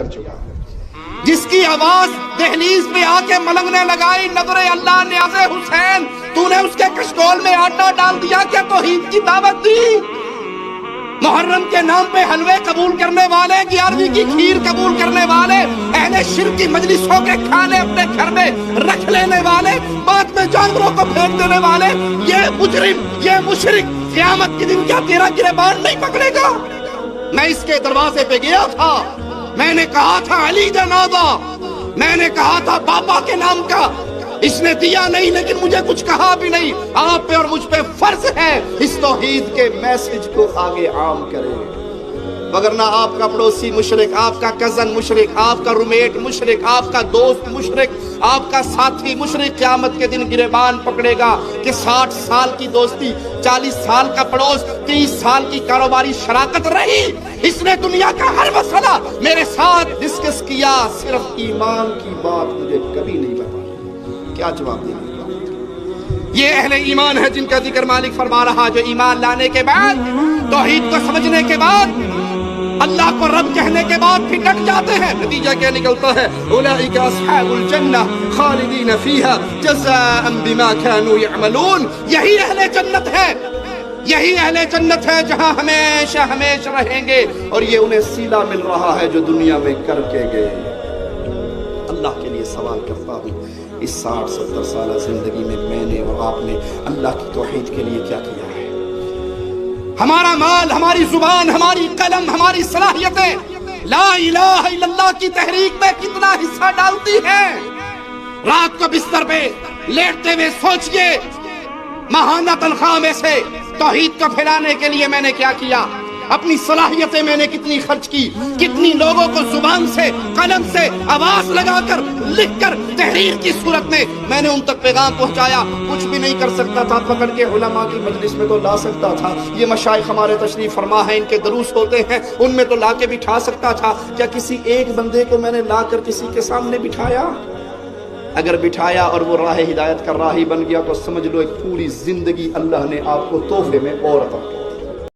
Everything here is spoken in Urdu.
کر چکا ہے، جس کی آواز دہلیز پہ آ کے ملنگنے لگائی، نظر اللہ نیاز حسین، تو نے اس کے کشکول میں آٹا ڈال دیا، کیا توحید کی دعوت دی؟ محرم کے نام پہ حلوے قبول کرنے والے، 11ویں کی کھیر قبول کرنے والے، اہل شرک کی مجلسوں کے کھانے اپنے گھر میں رکھ لینے والے، بعد میں جانوروں کو پھینک دینے والے، یہ مجرم، یہ مشرک قیامت کے دن کیا تیرا گریبان نہیں پکڑے گا؟ میں اس کے دروازے پہ گیا تھا، میں نے کہا تھا علی جنازہ، میں نے کہا تھا پاپا کے نام کا، اس نے دیا نہیں لیکن مجھے کچھ کہا بھی نہیں۔ آپ پہ اور مجھ پہ فرض ہے اس توحید کے میسج کو آگے عام کریں، وگرنہ آپ کا پڑوسی مشرک، آپ کا کزن مشرک، آپ کا رومیٹ مشرک، آپ کا دوست مشرک، آپ کا ساتھی مشرک قیامت کے دن گریبان پکڑے گا کہ 60 سال کی دوستی، 40 سال کا پڑوس، 30 سال کی کاروباری شراکت رہی، اس نے دنیا کا ہر مسئلہ میرے ساتھ ڈسکس کیا، صرف ایمان کی بات مجھے کبھی نہیں بتائی۔ کیا جواب دیں گے؟ یہ اہل ایمان ہے جن کا ذکر مالک فرما رہا، جو ایمان لانے کے بعد، توحید کو سمجھنے کے بعد، اللہ کو رب کہنے کے بعد پھر ڈٹ جاتے ہیں۔ نتیجہ کیا نکلتا ہے؟ اولئک اصحاب الجنہ خالدین فیہا جزاء بما كانوا يعملون۔ یہی اہل جنت ہے، یہی اہل جنت ہے جہاں ہمیشہ ہمیشہ رہیں گے، اور یہ انہیں صلہ مل رہا ہے جو دنیا میں کر کے گئے۔ اللہ کے لیے سوال کرتا ہوں، اس 60-70 سالہ زندگی میں نے اور آپ نے اللہ کی توحید کے لیے کیا کیا ہے؟ ہمارا مال، ہماری زبان، ہماری قلم، ہماری صلاحیتیں لا الہ الا اللہ کی تحریک میں کتنا حصہ ڈالتی ہیں؟ رات کو بستر پہ لیٹتے ہوئے سوچئے، ماہانہ تنخواہ میں سے توحید کو پھیلانے کے لیے میں نے کیا کیا؟ اپنی صلاحیتیں میں نے کتنی خرچ کی، کتنی لوگوں کو زبان سے، قلم سے، آواز لگا کر، لکھ کر، تحریر کی صورت میں نے ان تک پیغام پہنچایا۔ کچھ بھی نہیں کر سکتا تھا، پکڑ کے علماء کی مجلس میں تو لا سکتا تھا، یہ مشائخ ہمارے تشریف فرما ہیں، ان کے دروس ہوتے ہیں، ان میں تو لا کے بٹھا سکتا تھا۔ کیا کسی ایک بندے کو میں نے لا کر کسی کے سامنے بٹھایا؟ اگر بٹھایا اور وہ راہ ہدایت کا راہی بن گیا تو سمجھ لو ایک پوری زندگی اللہ نے آپ کو تحفے میں اور عطا کیا۔